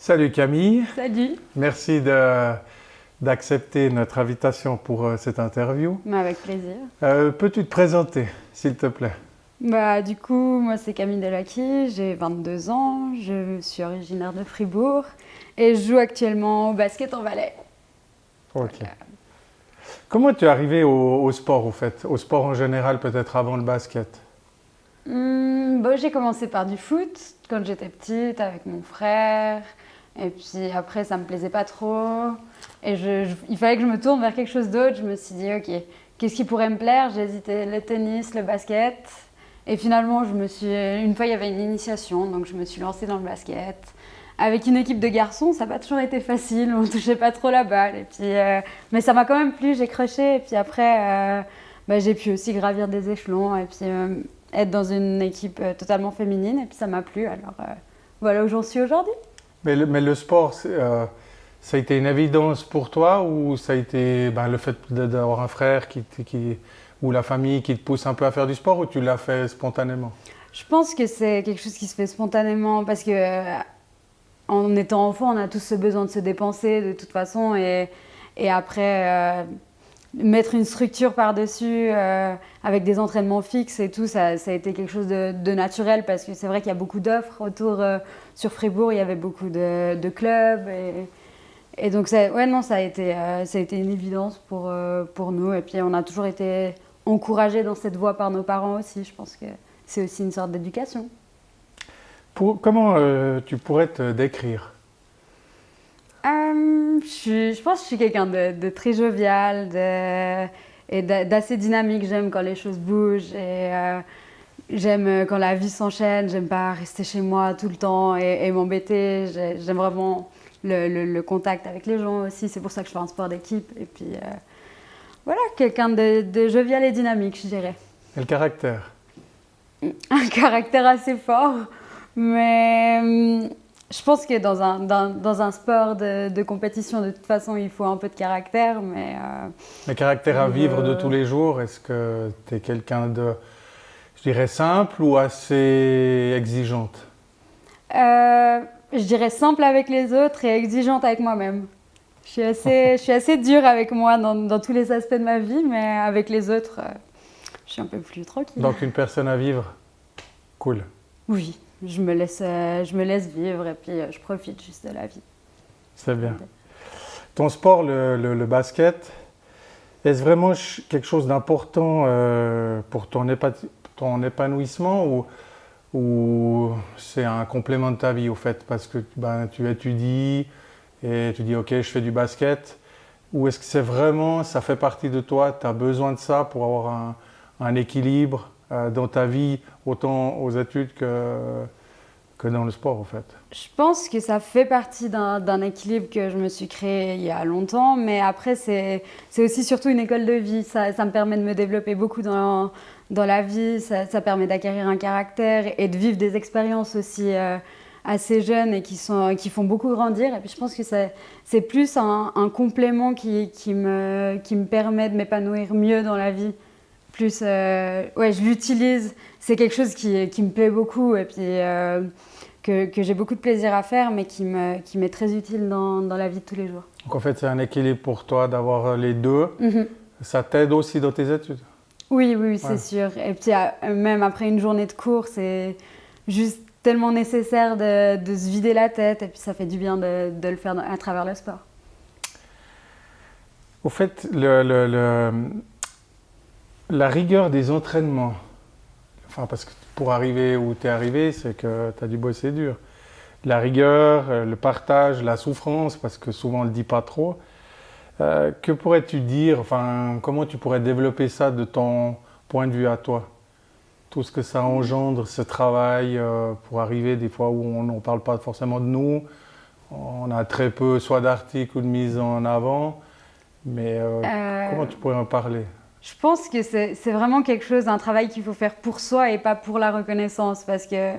Salut Camille, Salut. merci d'accepter notre invitation pour cette interview. Mais avec plaisir. Peux-tu te présenter, s'il te plaît? Du coup, moi c'est Camille Delacqui, j'ai 22 ans, je suis originaire de Fribourg et je joue actuellement au basket en Valais. Ok. Comment tu es arrivé au sport, au fait? Au sport en général, peut-être avant le basket? J'ai commencé par du foot quand j'étais petite avec mon frère. Et puis après, ça me plaisait pas trop. Et il fallait que je me tourne vers quelque chose d'autre. Je me suis dit, ok, qu'est-ce qui pourrait me plaire? J'ai hésité le tennis, le basket. Et finalement, une fois, il y avait une initiation, donc je me suis lancée dans le basket. Avec une équipe de garçons, ça n'a pas toujours été facile, on ne touchait pas trop la balle. Et puis, mais ça m'a quand même plu, j'ai accroché. Et puis après, j'ai pu aussi gravir des échelons et puis être dans une équipe totalement féminine. Et puis ça m'a plu, alors voilà où j'en suis aujourd'hui. Mais le sport, ça a été une évidence pour toi ou ça a été le fait d'avoir un frère ou la famille qui te pousse un peu à faire du sport ou tu l'as fait spontanément? Je pense que c'est quelque chose qui se fait spontanément parce que en étant enfant, on a tous ce besoin de se dépenser de toute façon et après mettre une structure par-dessus avec des entraînements fixes et tout, ça a été quelque chose de naturel parce que c'est vrai qu'il y a beaucoup d'offres autour. Sur Fribourg, il y avait beaucoup de clubs et donc ça a été une évidence pour nous. Et puis on a toujours été encouragés dans cette voie par nos parents aussi. Je pense que c'est aussi une sorte d'éducation. Comment tu pourrais te décrire? Je pense que je suis quelqu'un de très jovial et d'assez dynamique. J'aime quand les choses bougent et j'aime quand la vie s'enchaîne. J'aime pas rester chez moi tout le temps et m'embêter. J'aime vraiment le contact avec les gens aussi. C'est pour ça que je fais un sport d'équipe. Et puis voilà, quelqu'un de jovial et dynamique, je dirais. Et le caractère? Un caractère assez fort, mais je pense que dans un sport de compétition, de toute façon, il faut un peu de caractère. Le caractère à vivre de tous les jours, est-ce que tu es quelqu'un de, je dirais, simple ou assez exigeante? Je dirais simple avec les autres et exigeante avec moi-même. Je suis assez dure avec moi dans tous les aspects de ma vie, mais avec les autres, je suis un peu plus tranquille. Donc une personne à vivre, cool. Oui, je me laisse vivre et puis je profite juste de la vie. C'est bien. Ton sport, le basket, est-ce vraiment quelque chose d'important pour ton épanouissement ou c'est un complément de ta vie au fait parce que tu étudies et tu dis ok je fais du basket ou est-ce que c'est vraiment, ça fait partie de toi, tu as besoin de ça pour avoir un équilibre dans ta vie autant aux études que dans le sport en fait? Je pense que ça fait partie d'un équilibre que je me suis créé il y a longtemps, mais après c'est aussi surtout une école de vie. Ça me permet de me développer beaucoup dans la vie, ça permet d'acquérir un caractère et de vivre des expériences aussi assez jeunes et qui font beaucoup grandir. Et puis je pense que c'est plus un complément qui me permet de m'épanouir mieux dans la vie. Plus, je l'utilise, c'est quelque chose qui me plaît beaucoup et puis que j'ai beaucoup de plaisir à faire, mais qui m'est très utile dans la vie de tous les jours. Donc en fait c'est un équilibre pour toi d'avoir les deux. Mm-hmm. Ça t'aide aussi dans tes études? Oui, c'est sûr. Et puis même après une journée de cours, c'est juste tellement nécessaire de se vider la tête et puis ça fait du bien de le faire à travers le sport. Au fait, la rigueur des entraînements, enfin parce que pour arriver où tu es arrivé, c'est que tu as dû bosser dur. La rigueur, le partage, la souffrance, parce que souvent on ne le dit pas trop. Que pourrais-tu dire, enfin, comment tu pourrais développer ça de ton point de vue à toi? Tout ce que ça engendre, ce travail pour arriver des fois où on n'en parle pas forcément de nous. On a très peu soit d'articles ou de mise en avant. Mais comment tu pourrais en parler? Je pense que c'est vraiment quelque chose, un travail qu'il faut faire pour soi et pas pour la reconnaissance. Parce que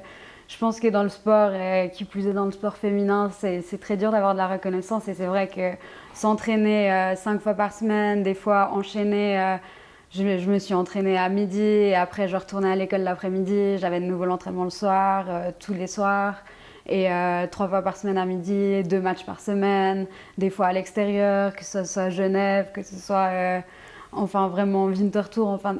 je pense que dans le sport, qui plus est dans le sport féminin, c'est très dur d'avoir de la reconnaissance. Et c'est vrai que s'entraîner 5 fois par semaine, des fois enchaîner, je me suis entraînée à midi et après je retournais à l'école l'après-midi. J'avais de nouveau l'entraînement le soir, tous les soirs. Et 3 fois par semaine à midi, 2 matchs par semaine, des fois à l'extérieur, que ce soit à Genève, que ce soit enfin vraiment Winterthur. Enfin,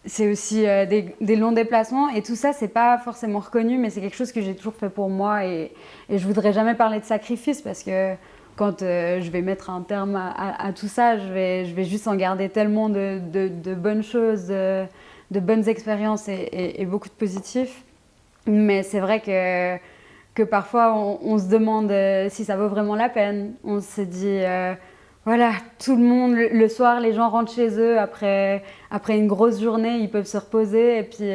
c'est aussi des longs déplacements. Et tout ça, c'est pas forcément reconnu, mais c'est quelque chose que j'ai toujours fait pour moi. Et je voudrais jamais parler de sacrifice parce que quand je vais mettre un terme à tout ça, je vais juste en garder tellement de bonnes choses, de bonnes expériences et beaucoup de positifs. Mais c'est vrai que parfois on se demande si ça vaut vraiment la peine. On se dit, voilà, tout le monde, le soir, les gens rentrent chez eux après une grosse journée, ils peuvent se reposer. Et puis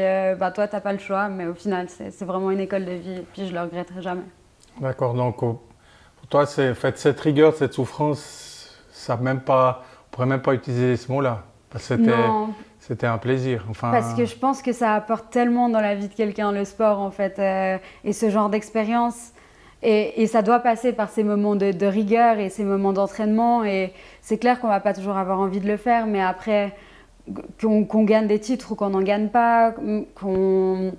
toi, t'as pas le choix. Mais au final, c'est vraiment une école de vie. Et puis je le regretterai jamais. D'accord, donc pour toi, cette rigueur, cette souffrance, ça même pas, on pourrait même pas utiliser ce mot-là. Parce que Non, c'était un plaisir. Enfin, parce que je pense que ça apporte tellement dans la vie de quelqu'un, le sport, en fait, et ce genre d'expérience. Et ça doit passer par ces moments de rigueur et ces moments d'entraînement. Et c'est clair qu'on va pas toujours avoir envie de le faire, mais après, qu'on gagne des titres ou qu'on n'en gagne pas, qu'on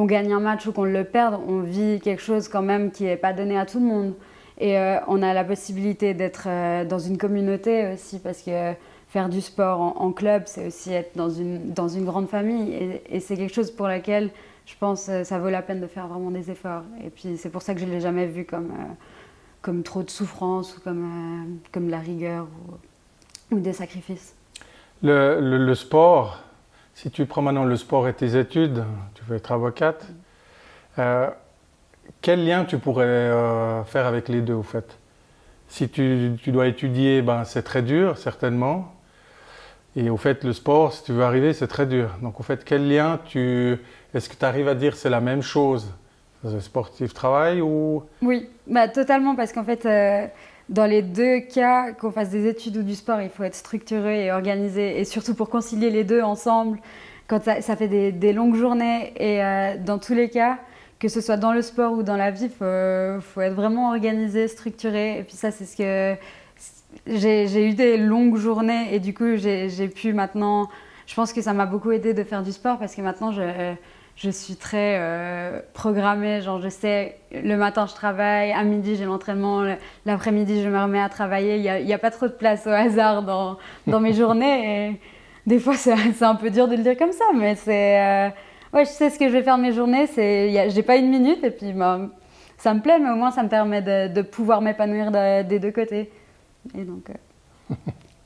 gagne un match ou qu'on le perde, on vit quelque chose quand même qui n'est pas donné à tout le monde. Et on a la possibilité d'être dans une communauté aussi, parce que faire du sport en club, c'est aussi être dans une grande famille. Et c'est quelque chose pour laquelle je pense ça vaut la peine de faire vraiment des efforts. Et puis c'est pour ça que je ne l'ai jamais vu comme trop de souffrance ou comme de la rigueur ou des sacrifices. le sport, si tu prends maintenant le sport et tes études, tu veux être avocate, quel lien tu pourrais faire avec les deux au fait? Si tu dois étudier, ben, c'est très dur, certainement. Et au fait, le sport, si tu veux arriver, c'est très dur. Donc, au fait, quel lien est-ce que tu arrives à dire c'est la même chose? Le sportif travail ou... Oui, totalement, parce qu'en fait, dans les deux cas, qu'on fasse des études ou du sport, il faut être structuré et organisé, et surtout pour concilier les deux ensemble, quand ça fait des longues journées. Et dans tous les cas, que ce soit dans le sport ou dans la vie, faut être vraiment organisé, structuré. Et puis ça, c'est ce que... J'ai eu des longues journées et du coup, j'ai pu maintenant... Je pense que ça m'a beaucoup aidé de faire du sport parce que maintenant, je suis très programmée. Genre, je sais, le matin, je travaille, à midi, j'ai l'entraînement, l'après-midi, je me remets à travailler. Il y a pas trop de place au hasard dans mes journées. Et des fois, c'est un peu dur de le dire comme ça, mais c'est... ouais, je sais ce que je vais faire de mes journées. J'ai pas une minute et puis ça me plaît, mais au moins, ça me permet de pouvoir m'épanouir des deux côtés. Et donc,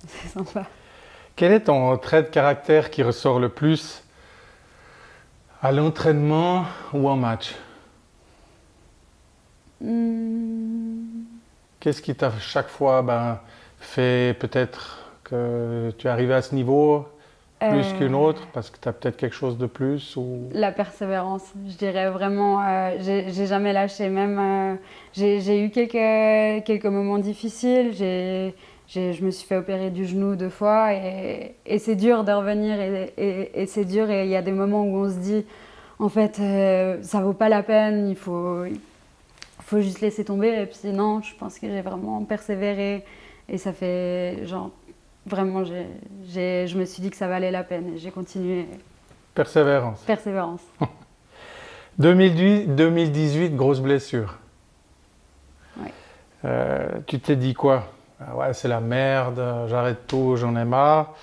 c'est sympa. Quel est ton trait de caractère qui ressort le plus à l'entraînement ou en match? Qu'est-ce qui t'a chaque fois fait peut-être que tu es arrivé à ce niveau plus qu'une autre parce que tu as peut-être quelque chose de plus ou... La persévérance, je dirais vraiment. J'ai jamais lâché. Même j'ai eu quelques moments difficiles. Je me suis fait opérer du genou 2 fois et c'est dur de revenir et c'est dur. Et il y a des moments où on se dit, en fait, ça vaut pas la peine. Il faut juste laisser tomber. Et puis non, je pense que j'ai vraiment persévéré et ça fait genre. Vraiment, je me suis dit que ça valait la peine et j'ai continué. Persévérance. Persévérance. 2018, grosse blessure. Ouais. Tu t'es dit quoi? Ouais, c'est la merde, j'arrête tout, j'en ai marre.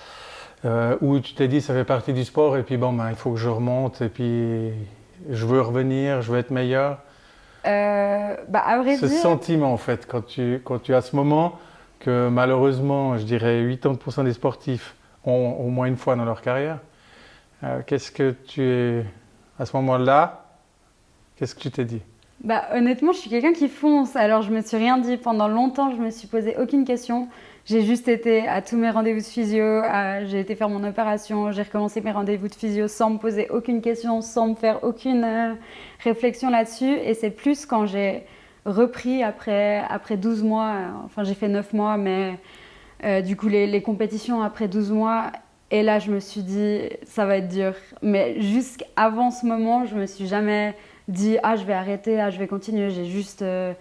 Ou tu t'es dit ça fait partie du sport et puis il faut que je remonte et puis je veux revenir, je veux être meilleur. À vrai Ce dire... sentiment en fait, quand tu as ce moment que malheureusement, je dirais 80% des sportifs ont au moins une fois dans leur carrière. Qu'est-ce que à ce moment-là, qu'est-ce que tu t'es dit? Honnêtement, je suis quelqu'un qui fonce, alors je me suis rien dit. Pendant longtemps, je me suis posé aucune question. J'ai juste été à tous mes rendez-vous de physio, j'ai été faire mon opération, j'ai recommencé mes rendez-vous de physio sans me poser aucune question, sans me faire aucune réflexion là-dessus. Et c'est plus quand j'ai repris après 12 mois, enfin j'ai fait 9 mois, mais du coup les compétitions après 12 mois, et là je me suis dit ça va être dur. Mais jusqu'avant ce moment, je me suis jamais dit je vais arrêter, je vais continuer. Je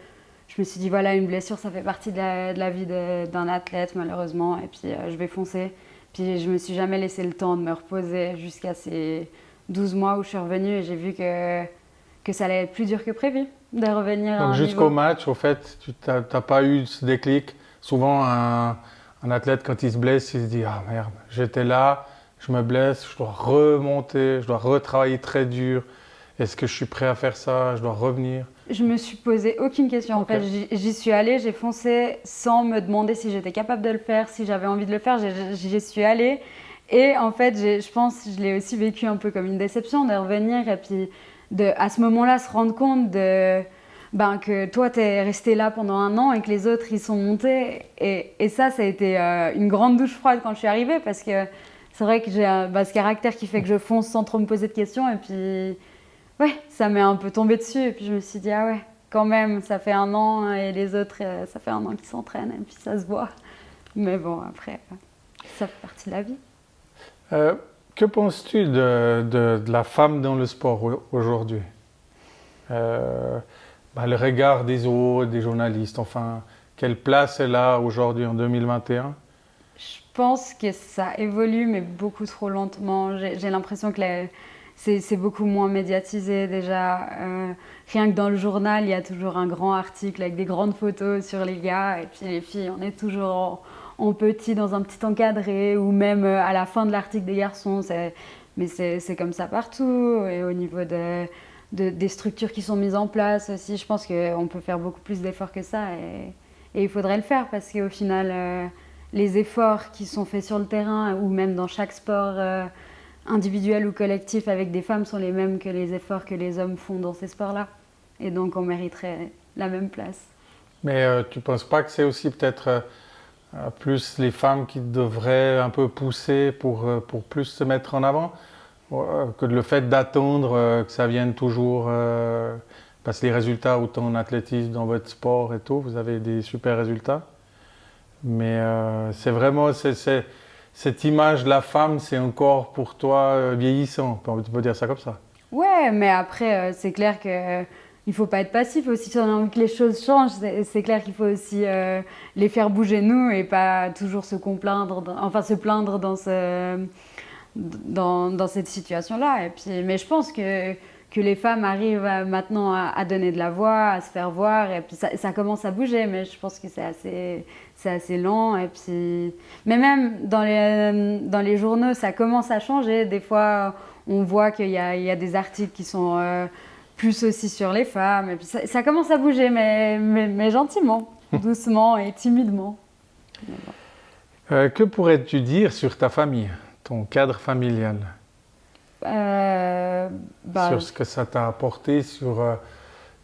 me suis dit voilà, une blessure ça fait partie de la vie d'un athlète malheureusement, et puis je vais foncer. Puis je me suis jamais laissé le temps de me reposer jusqu'à ces 12 mois où je suis revenue et j'ai vu que que ça allait être plus dur que prévu de revenir à Donc un jusqu'au niveau. match, au fait, tu n'as pas eu ce déclic. Souvent, un athlète, quand il se blesse, il se dit « Ah merde, j'étais là, je me blesse, je dois remonter, je dois retravailler très dur. Est-ce que je suis prêt à faire ça? Je dois revenir ?» Je me suis posé aucune question. En Ok. fait, j'y suis allée, j'ai foncé sans me demander si j'étais capable de le faire, si j'avais envie de le faire. J'y suis allée. Et en fait, je pense que je l'ai aussi vécu un peu comme une déception de revenir et puis à ce moment-là se rendre compte que toi, tu es resté là pendant un an et que les autres, ils sont montés. Et ça a été une grande douche froide quand je suis arrivée parce que c'est vrai que j'ai ce caractère qui fait que je fonce sans trop me poser de questions. Et puis, ouais, ça m'est un peu tombé dessus. Et puis, je me suis dit, ah ouais, quand même, ça fait un an et les autres, ça fait un an qu'ils s'entraînent et puis ça se voit. Mais bon, après, ça fait partie de la vie. Que penses-tu de la femme dans le sport aujourd'hui? Le regard des autres, des journalistes, enfin, quelle place elle a aujourd'hui en 2021? Je pense que ça évolue, mais beaucoup trop lentement. J'ai l'impression que c'est beaucoup moins médiatisé déjà. Rien que dans le journal, il y a toujours un grand article avec des grandes photos sur les gars. Et puis les filles, on est toujours en petit, dans un petit encadré, ou même à la fin de l'article des garçons. Mais c'est comme ça partout. Et au niveau des structures qui sont mises en place aussi, je pense qu'on peut faire beaucoup plus d'efforts que ça. Et il faudrait le faire parce qu'au final, les efforts qui sont faits sur le terrain ou même dans chaque sport individuel ou collectif avec des femmes sont les mêmes que les efforts que les hommes font dans ces sports-là. Et donc on mériterait la même place. Mais tu ne penses pas que c'est aussi peut-être plus les femmes qui devraient un peu pousser pour plus se mettre en avant? Que le fait d'attendre que ça vienne toujours, parce que les résultats, autant en athlétisme, dans votre sport et tout, vous avez des super résultats. Mais c'est vraiment, cette image de la femme, c'est encore pour toi vieillissant, on peut dire ça comme ça. Ouais, mais après, c'est clair que il faut pas être passif aussi. Si on a envie que les choses changent, c'est clair qu'il faut aussi les faire bouger nous et pas toujours se plaindre dans cette situation-là. Et puis, mais je pense que les femmes arrivent maintenant à donner de la voix, à se faire voir, et puis ça commence à bouger, mais je pense que c'est assez lent. Et puis, mais même dans les journaux, ça commence à changer. Des fois, on voit qu'il y a des articles qui sont plus aussi sur les femmes, et puis ça commence à bouger, mais gentiment, doucement et timidement. Que pourrais-tu dire sur ta famille, ton cadre familial? Sur ce que ça t'a apporté, sur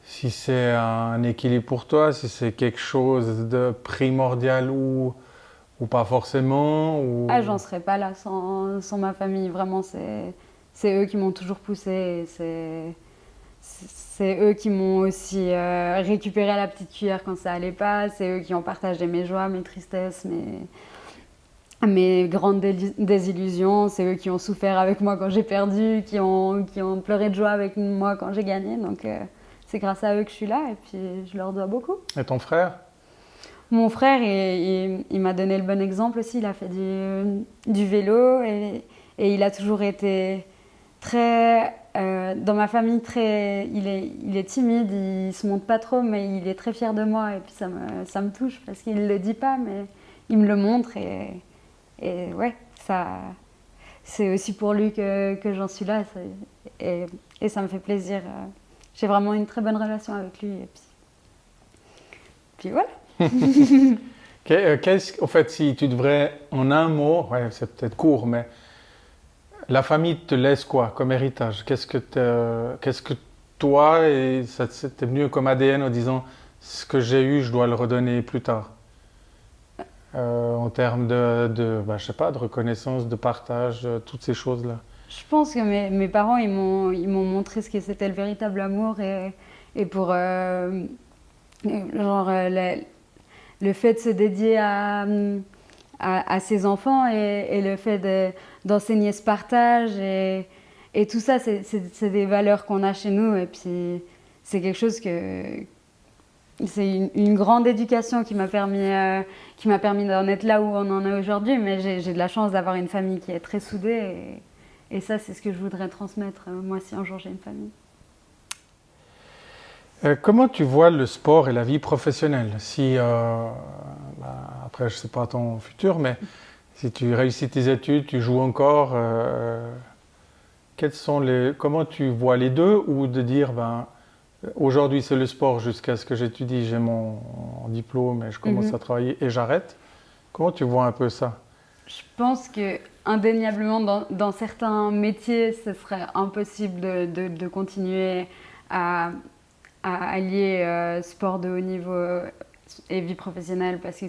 si c'est un équilibre pour toi, si c'est quelque chose de primordial ou pas forcément ou... Ah, j'en serais pas là sans ma famille. Vraiment, c'est eux qui m'ont toujours poussée. C'est eux qui m'ont aussi récupéré à la petite cuillère quand ça allait pas. C'est eux qui ont partagé mes joies, mes tristesses, mes grandes désillusions. C'est eux qui ont souffert avec moi quand j'ai perdu, qui ont pleuré de joie avec moi quand j'ai gagné. Donc c'est grâce à eux que je suis là et puis je leur dois beaucoup. Et ton frère? Mon frère, il m'a donné le bon exemple aussi. Il a fait du vélo et il a toujours été très... dans ma famille, il est timide, il se montre pas trop, mais il est très fier de moi. Et puis ça me touche parce qu'il le dit pas, mais il me le montre. Et ouais, c'est aussi pour lui que j'en suis là. Et ça me fait plaisir. J'ai vraiment une très bonne relation avec lui. Et puis voilà. En fait, si tu devrais, en un mot, ouais, c'est peut-être court, mais la famille te laisse quoi comme héritage? Qu'est-ce que toi, et ça t'est venu comme ADN en disant ce que j'ai eu, je dois le redonner plus tard? En termes je sais pas, de reconnaissance, de partage, toutes ces choses-là. Je pense que mes parents, ils m'ont montré ce que c'était le véritable amour et pour le fait de se dédier à ses enfants et le fait d'enseigner ce partage et tout ça, c'est des valeurs qu'on a chez nous et puis c'est quelque chose c'est une grande éducation qui m'a permis d'en être là où on en est aujourd'hui, mais j'ai de la chance d'avoir une famille qui est très soudée et ça, c'est ce que je voudrais transmettre moi si un jour j'ai une famille. Comment tu vois le sport et la vie professionnelle? Si, après, je ne sais pas ton futur, mais si tu réussis tes études, tu joues encore, comment tu vois les deux? Ou de dire, aujourd'hui c'est le sport jusqu'à ce que j'étudie, j'ai mon diplôme et je commence à travailler et j'arrête. Comment tu vois un peu ça? Je pense que indéniablement, dans certains métiers, ce serait impossible de continuer à allier sport de haut niveau et vie professionnelle parce que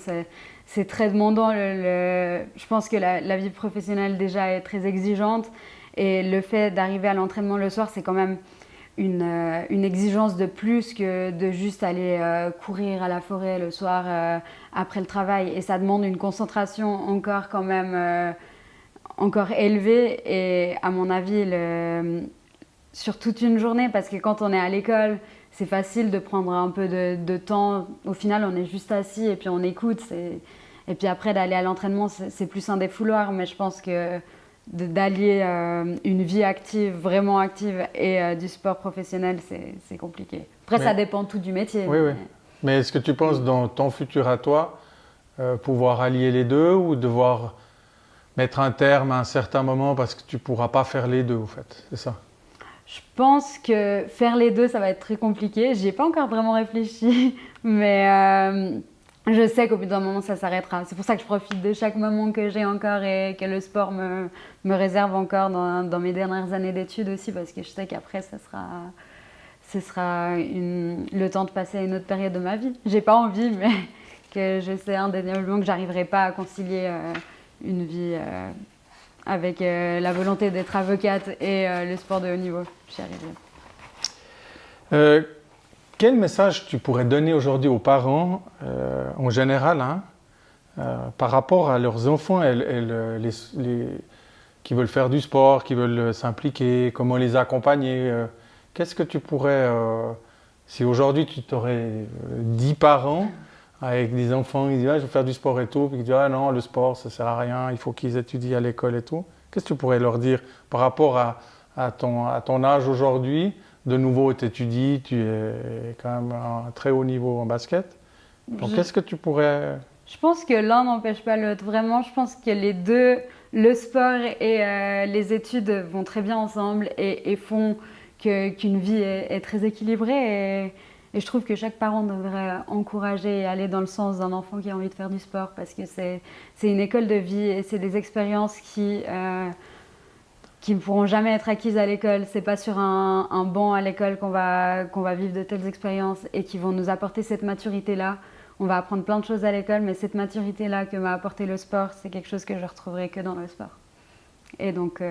c'est très demandant. Je pense que la vie professionnelle déjà est très exigeante et le fait d'arriver à l'entraînement le soir, c'est quand même une exigence de plus que de juste aller courir à la forêt le soir après le travail. Et ça demande une concentration encore quand même encore élevée et à mon avis sur toute une journée, parce que quand on est à l'école, c'est facile de prendre un peu de temps. Au final, on est juste assis et puis on écoute. Et puis après, d'aller à l'entraînement, c'est plus un défouloir. Mais je pense que d'allier une vie active, vraiment active, et du sport professionnel, c'est compliqué. Après, ça dépend tout du métier. Oui, oui. Mais est-ce que tu penses dans ton futur à toi, pouvoir allier les deux ou devoir mettre un terme à un certain moment parce que tu ne pourras pas faire les deux, en fait? C'est ça? Je pense que faire les deux, ça va être très compliqué. J'y ai pas encore vraiment réfléchi, mais je sais qu'au bout d'un moment, ça s'arrêtera. C'est pour ça que je profite de chaque moment que j'ai encore et que le sport me réserve encore dans mes dernières années d'études aussi, parce que je sais qu'après, ce sera le temps de passer à une autre période de ma vie. J'ai pas envie, mais que je sais indéniablement que j'arriverai pas à concilier une vie avec la volonté d'être avocate et le sport de haut niveau. J'y arriverai. Quel message tu pourrais donner aujourd'hui aux parents, en général, par rapport à leurs enfants qui veulent faire du sport, qui veulent s'impliquer, comment les accompagner? Qu'est-ce que tu pourrais, si aujourd'hui tu t'aurais 10 parents avec des enfants qui disent je veux faire du sport et tout, puis qui disent non, le sport ça sert à rien, il faut qu'ils étudient à l'école et tout, qu'est-ce que tu pourrais leur dire par rapport à ton âge aujourd'hui? De nouveau, tu étudies, tu es quand même à un très haut niveau en basket. Donc, qu'est-ce que tu pourrais... Je pense que l'un n'empêche pas l'autre. Vraiment, je pense que les deux, le sport et les études vont très bien ensemble et font qu'une vie est très équilibrée. Et je trouve que chaque parent devrait encourager et aller dans le sens d'un enfant qui a envie de faire du sport, parce que c'est une école de vie et c'est des expériences qui ne pourront jamais être acquises à l'école. C'est pas sur un banc à l'école qu'on va vivre de telles expériences et qui vont nous apporter cette maturité-là. On va apprendre plein de choses à l'école, mais cette maturité-là que m'a apporté le sport, c'est quelque chose que je retrouverai que dans le sport. Et donc,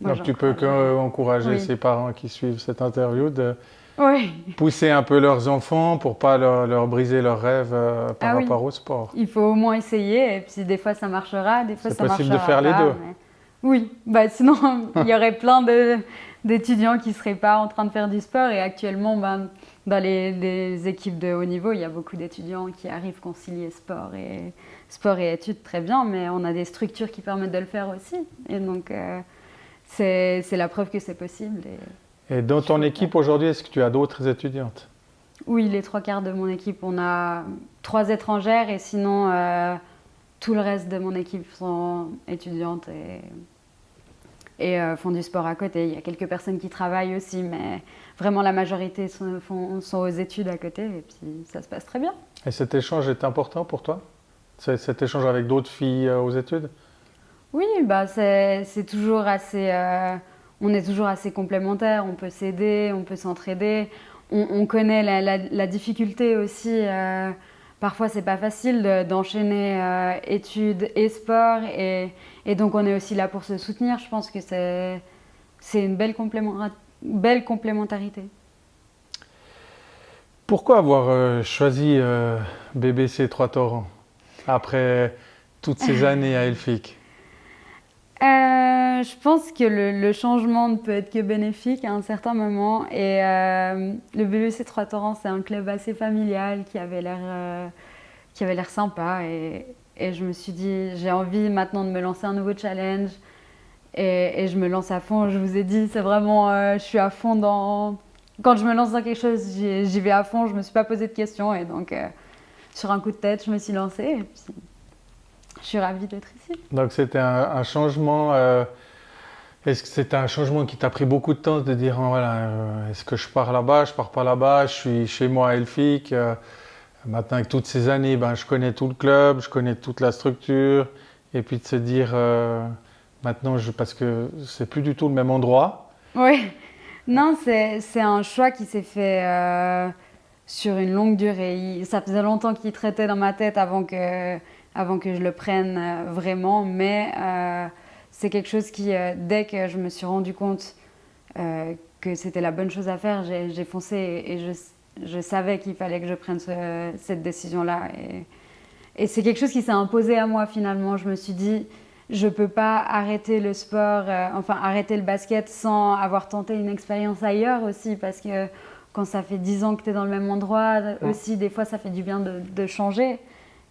donc tu peux qu'encourager ces parents qui suivent cette interview de oui. pousser un peu leurs enfants pour pas leur briser leurs rêves par rapport au sport. Il faut au moins essayer, et puis des fois ça marchera, des fois ça marchera pas. C'est possible de faire les deux. Mais... Oui, sinon il y aurait plein d'étudiants qui ne seraient pas en train de faire du sport, et actuellement dans les équipes de haut niveau, il y a beaucoup d'étudiants qui arrivent à concilier sport et études très bien, mais on a des structures qui permettent de le faire aussi, et donc c'est la preuve que c'est possible. Et dans ton équipe aujourd'hui, est-ce que tu as d'autres étudiantes? Oui, les 3/4 de mon équipe, on a 3 étrangères, et sinon tout le reste de mon équipe sont étudiantes et font du sport à côté. Il y a quelques personnes qui travaillent aussi, mais vraiment la majorité sont aux études à côté, et puis ça se passe très bien. Et cet échange est important pour toi? Cet échange avec d'autres filles aux études? Oui, c'est toujours assez... on est toujours assez complémentaires, on peut s'aider, on peut s'entraider. On connaît la difficulté aussi. Parfois, c'est pas facile d'enchaîner études et sport. Et donc, on est aussi là pour se soutenir. Je pense que c'est une belle complémentarité. Pourquoi avoir choisi BBC Trois Torrents après toutes ces années à Elphick? Je pense que le changement ne peut être que bénéfique à un certain moment. Et le BBC Trois Torrents, c'est un club assez familial qui avait l'air sympa. Et je me suis dit, j'ai envie maintenant de me lancer un nouveau challenge. Et je me lance à fond. Je vous ai dit, c'est vraiment, je suis à fond dans quand je me lance dans quelque chose, j'y vais à fond, je me suis pas posé de questions. Et donc, sur un coup de tête, je me suis lancée. Et puis, je suis ravie d'être ici. Donc c'était un changement. Est-ce que c'était un changement qui t'a pris beaucoup de temps de dire voilà, est-ce que je pars là-bas, je pars pas là-bas, je suis chez moi à Elphick. Maintenant avec toutes ces années, je connais tout le club, je connais toute la structure. Et puis de se dire maintenant, parce que c'est plus du tout le même endroit. Oui, non, c'est un choix qui s'est fait sur une longue durée. Ça faisait longtemps qu'il traitait dans ma tête avant que je le prenne vraiment, mais c'est quelque chose qui, dès que je me suis rendu compte que c'était la bonne chose à faire, j'ai foncé et je savais qu'il fallait que je prenne cette décision-là. Et c'est quelque chose qui s'est imposé à moi finalement. Je me suis dit, je ne peux pas arrêter le sport, arrêter le basket sans avoir tenté une expérience ailleurs aussi, parce que quand ça fait 10 ans que tu es dans le même endroit, aussi des fois ça fait du bien de changer.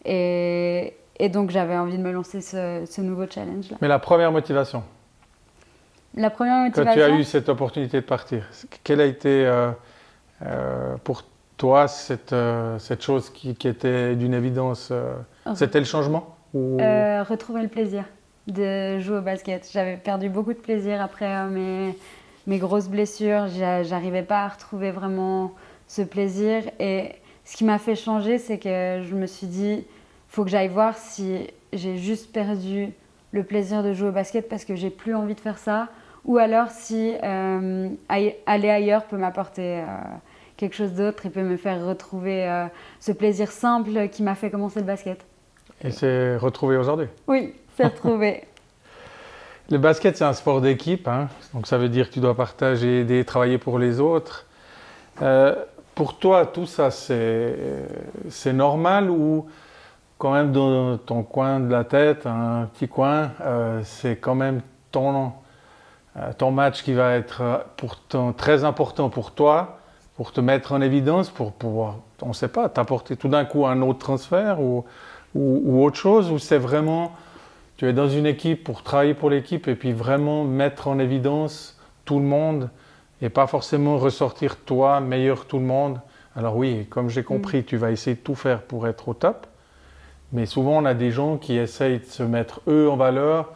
Et donc j'avais envie de me lancer ce nouveau challenge-là. Mais la première motivation quand tu as eu cette opportunité de partir, quelle a été pour toi cette chose qui était d'une évidence C'était le changement ou... Retrouver le plaisir de jouer au basket. J'avais perdu beaucoup de plaisir après mes grosses blessures. J'arrivais pas à retrouver vraiment ce plaisir. Et ce qui m'a fait changer, c'est que je me suis dit, faut que j'aille voir si j'ai juste perdu le plaisir de jouer au basket parce que j'ai plus envie de faire ça, ou alors si aller ailleurs peut m'apporter quelque chose d'autre et peut me faire retrouver ce plaisir simple qui m'a fait commencer le basket. Et c'est retrouvé aujourd'hui? Oui, c'est retrouvé. Le basket, c'est un sport d'équipe, hein, donc ça veut dire que tu dois partager, aider, travailler pour les autres. Pour toi, tout ça, c'est normal ou quand même dans ton coin de la tête, un petit coin, c'est quand même ton match qui va être pourtant très important pour toi, pour te mettre en évidence, pour pouvoir, on ne sait pas, t'apporter tout d'un coup un autre transfert ou autre chose, ou c'est vraiment, tu es dans une équipe pour travailler pour l'équipe et puis vraiment mettre en évidence tout le monde et pas forcément ressortir toi meilleur que tout le monde. Alors oui, comme j'ai compris, tu vas essayer de tout faire pour être au top, mais souvent on a des gens qui essayent de se mettre eux en valeur,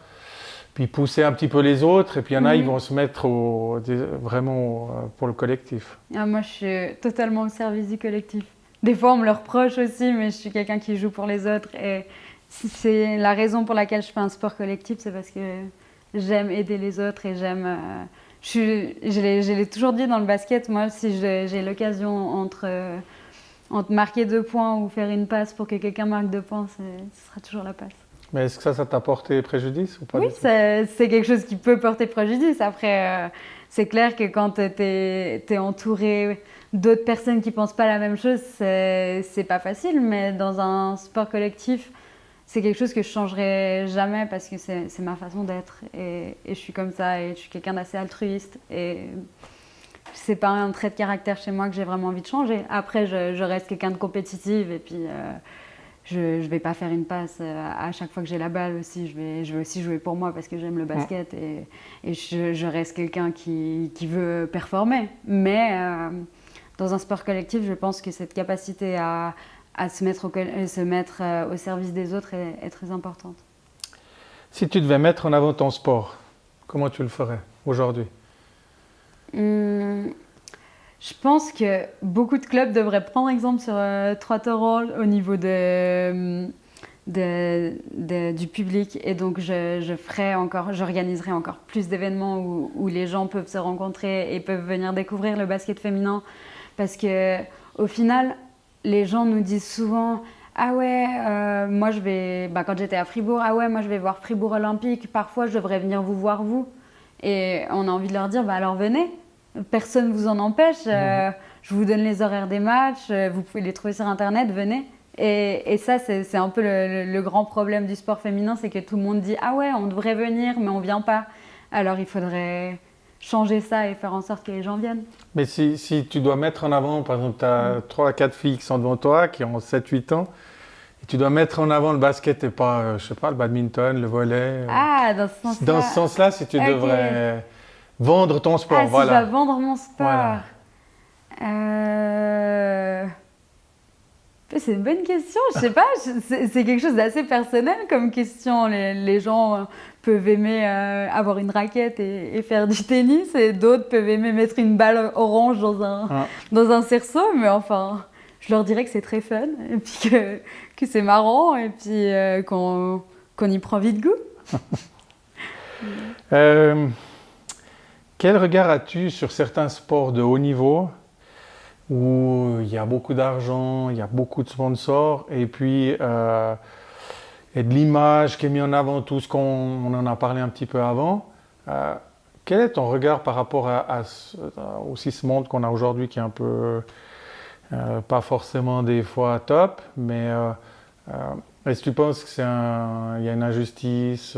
puis pousser un petit peu les autres, et puis il y en a, ils vont se mettre vraiment pour le collectif. Ah, moi, je suis totalement au service du collectif. Des fois, on me le reproche aussi, mais je suis quelqu'un qui joue pour les autres. Et c'est la raison pour laquelle je fais un sport collectif, c'est parce que j'aime aider les autres et j'aime... je l'ai toujours dit dans le basket, moi, si j'ai l'occasion entre marquer 2 points ou faire une passe pour que quelqu'un marque 2 points, ce sera toujours la passe. Mais est-ce que ça t'a porté préjudice ou pas? Oui, c'est quelque chose qui peut porter préjudice. Après, c'est clair que quand tu es entouré d'autres personnes qui ne pensent pas la même chose, c'est pas facile. Mais dans un sport collectif, c'est quelque chose que je ne changerai jamais parce que c'est ma façon d'être. Et je suis comme ça et je suis quelqu'un d'assez altruiste. Et ce n'est pas un trait de caractère chez moi que j'ai vraiment envie de changer. Après, je reste quelqu'un de compétitive et puis... je ne vais pas faire une passe à chaque fois que j'ai la balle aussi. Je vais aussi jouer pour moi parce que j'aime le basket et je reste quelqu'un qui veut performer. Mais dans un sport collectif, je pense que cette capacité à se mettre au service des autres est très importante. Si tu devais mettre en avant ton sport, comment tu le ferais aujourd'hui? Je pense que beaucoup de clubs devraient prendre exemple sur Trotterol au niveau du public. Et donc, j'organiserai encore plus d'événements où les gens peuvent se rencontrer et peuvent venir découvrir le basket féminin. Parce qu'au final, les gens nous disent souvent « Ah ouais, moi je vais… » quand j'étais à Fribourg, « Ah ouais, moi je vais voir Fribourg Olympique. Parfois, je devrais venir vous voir, vous. » Et on a envie de leur dire « Alors venez !» Personne ne vous en empêche. Je vous donne les horaires des matchs. Vous pouvez les trouver sur Internet. Venez. Et ça, c'est un peu le grand problème du sport féminin, c'est que tout le monde dit « Ah ouais, on devrait venir, mais on ne vient pas. » Alors, il faudrait changer ça et faire en sorte que les gens viennent. Mais si tu dois mettre en avant, par exemple, tu as 3 à 4 filles qui sont devant toi, qui ont 7-8 ans, et tu dois mettre en avant le basket et pas, je sais pas, le badminton, le volley. Ah, dans ce sens-là. Dans ce sens-là, si tu devrais... vendre ton sport, voilà. Si je dois vendre mon sport. Voilà. C'est une bonne question, je sais pas, c'est quelque chose d'assez personnel comme question. Les gens peuvent aimer avoir une raquette et faire du tennis, et d'autres peuvent aimer mettre une balle orange dans un cerceau, mais enfin, je leur dirais que c'est très fun, et puis que c'est marrant, et puis qu'on y prend vite goût. Quel regard as-tu sur certains sports de haut niveau où il y a beaucoup d'argent, il y a beaucoup de sponsors, et puis et de l'image qui est mise en avant, tout ce qu'on en a parlé un petit peu avant. Quel est ton regard par rapport à aussi ce monde qu'on a aujourd'hui qui est un peu pas forcément des fois top, mais est-ce que tu penses qu'il y a une injustice,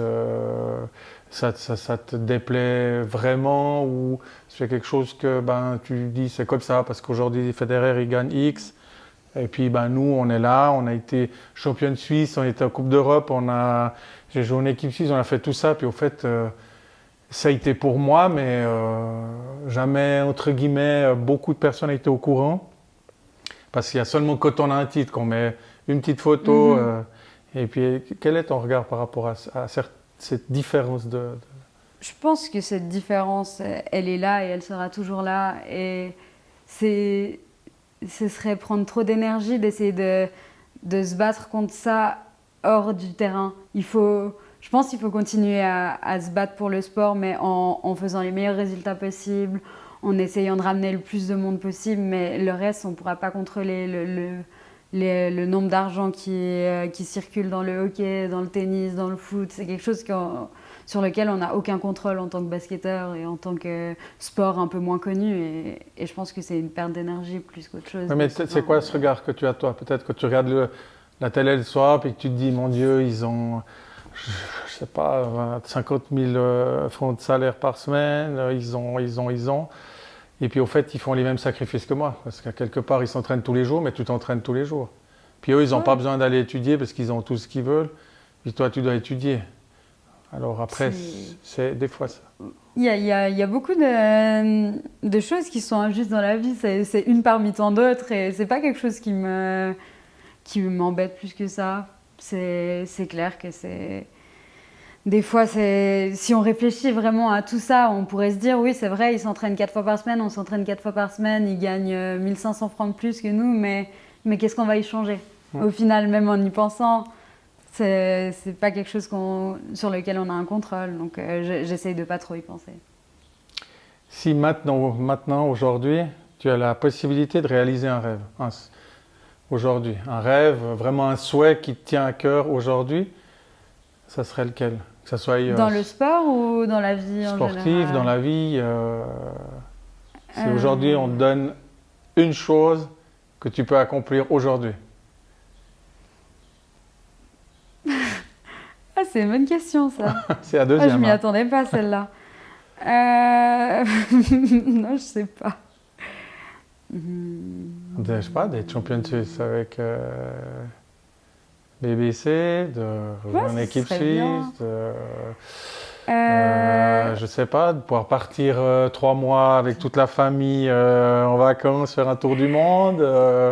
ça te déplaît vraiment, ou c'est quelque chose que tu dis c'est comme ça parce qu'aujourd'hui Federer il gagne X, et puis nous on est là, on a été champion de Suisse, on était en Coupe d'Europe, j'ai joué en équipe suisse, on a fait tout ça, puis au fait ça a été pour moi, mais jamais entre guillemets beaucoup de personnes étaient au courant, parce qu'il y a seulement quand on a un titre qu'on met une petite photo. Et puis, quel est ton regard par rapport à cette différence Je pense que cette différence, elle est là et elle sera toujours là. Et ce serait prendre trop d'énergie d'essayer de se battre contre ça hors du terrain. Je pense qu'il faut continuer à se battre pour le sport, mais en faisant les meilleurs résultats possibles, en essayant de ramener le plus de monde possible. Mais le reste, on ne pourra pas contrôler le nombre d'argent qui circule dans le hockey, dans le tennis, dans le foot. C'est quelque chose sur lequel on n'a aucun contrôle en tant que basketteur et en tant que sport un peu moins connu. Et je pense que c'est une perte d'énergie plus qu'autre chose. Oui, mais c'est quoi ce regard que tu as toi? Peut-être que tu regardes la télé le soir et que tu te dis, mon Dieu, ils ont, je sais pas, 50 000 francs de salaire par semaine, ils ont. Et puis au fait, ils font les mêmes sacrifices que moi, parce qu'à quelque part, ils s'entraînent tous les jours, mais tu t'entraînes tous les jours. Puis eux, ils n'ont pas besoin d'aller étudier parce qu'ils ont tout ce qu'ils veulent. Puis toi, tu dois étudier. Alors après, c'est des fois ça. Il y a beaucoup de choses qui sont injustes dans la vie. C'est une parmi tant d'autres, et c'est pas quelque chose qui m'embête plus que ça. C'est clair que c'est... Des fois, si on réfléchit vraiment à tout ça, on pourrait se dire, oui, c'est vrai, ils s'entraînent 4 fois par semaine, on s'entraîne 4 fois par semaine, ils gagnent 1500 francs de plus que nous, mais qu'est-ce qu'on va y changer? Au final, même en y pensant, c'est pas quelque chose sur lequel on a un contrôle, donc j'essaye de pas trop y penser. Si maintenant, aujourd'hui, tu as la possibilité de réaliser un rêve, aujourd'hui, un rêve, vraiment un souhait qui te tient à cœur aujourd'hui, ça serait lequel? Que ça soit dans le sport ou dans la vie en général? Sportif, dans la vie. Si aujourd'hui on te donne une chose que tu peux accomplir aujourd'hui. Ah, c'est une bonne question ça. C'est la deuxième. Je m'y attendais pas celle-là. Non, je sais pas. Je sais pas, d'être champion de Suisse avec BBC, de rejoindre une équipe suisse, je sais pas, de pouvoir partir 3 mois avec toute la famille en vacances, faire un tour du monde.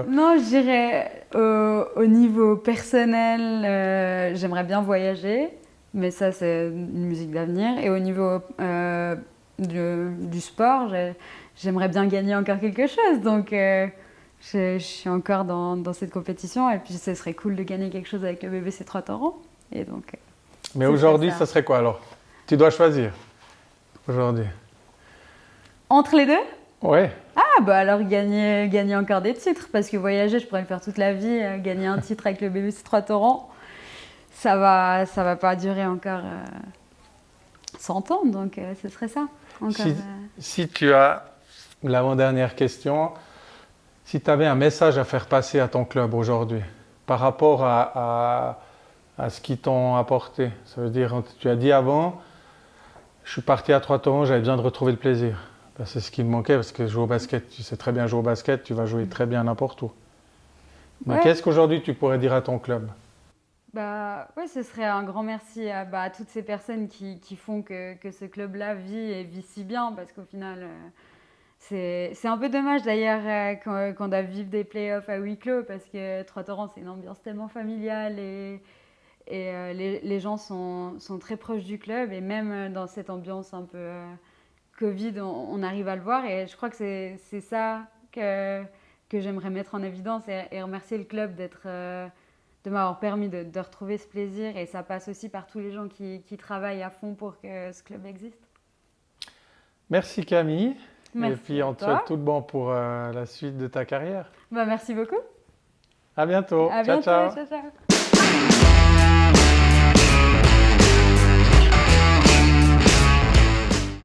Non, je dirais au niveau personnel, j'aimerais bien voyager, mais ça c'est une musique d'avenir. Et au niveau du sport, j'aimerais bien gagner encore quelque chose, donc je suis encore dans cette compétition, et puis ce serait cool de gagner quelque chose avec le BBC Trois Torrents. Et donc, mais aujourd'hui, ça serait quoi alors? Tu dois choisir aujourd'hui. Entre les deux? Ouais. Ah bah alors gagner encore des titres, parce que voyager, je pourrais le faire toute la vie. Gagner un titre avec le BBC Trois Torrents, ça va pas durer encore 100 ans, donc ce serait ça. Encore, si tu as l'avant-dernière question, si tu avais un message à faire passer à ton club aujourd'hui par rapport à ce qu'ils t'ont apporté, ça veut dire, tu as dit avant, je suis parti à Trois Torrents, j'avais besoin de retrouver le plaisir. Ben, c'est ce qui me manquait, parce que jouer au basket, tu sais très bien jouer au basket, tu vas jouer très bien n'importe où. Mais qu'est-ce qu'aujourd'hui tu pourrais dire à ton club? Bah, ouais, ce serait un grand merci à toutes ces personnes qui font que ce club-là vit et vit si bien, parce qu'au final, c'est un peu dommage d'ailleurs qu'on doit vivre des playoffs à huis clos parce que Trois-Torrents, c'est une ambiance tellement familiale et les gens sont très proches du club. Et même dans cette ambiance un peu Covid, on arrive à le voir. Et je crois que c'est ça que j'aimerais mettre en évidence et remercier le club de m'avoir permis de retrouver ce plaisir. Et ça passe aussi par tous les gens qui travaillent à fond pour que ce club existe. Merci Camille. Merci et puis à on te toi. souhaite tout le bon pour la suite de ta carrière. Merci beaucoup. À bientôt. À Ciao, bientôt. ciao. Ciao, ciao.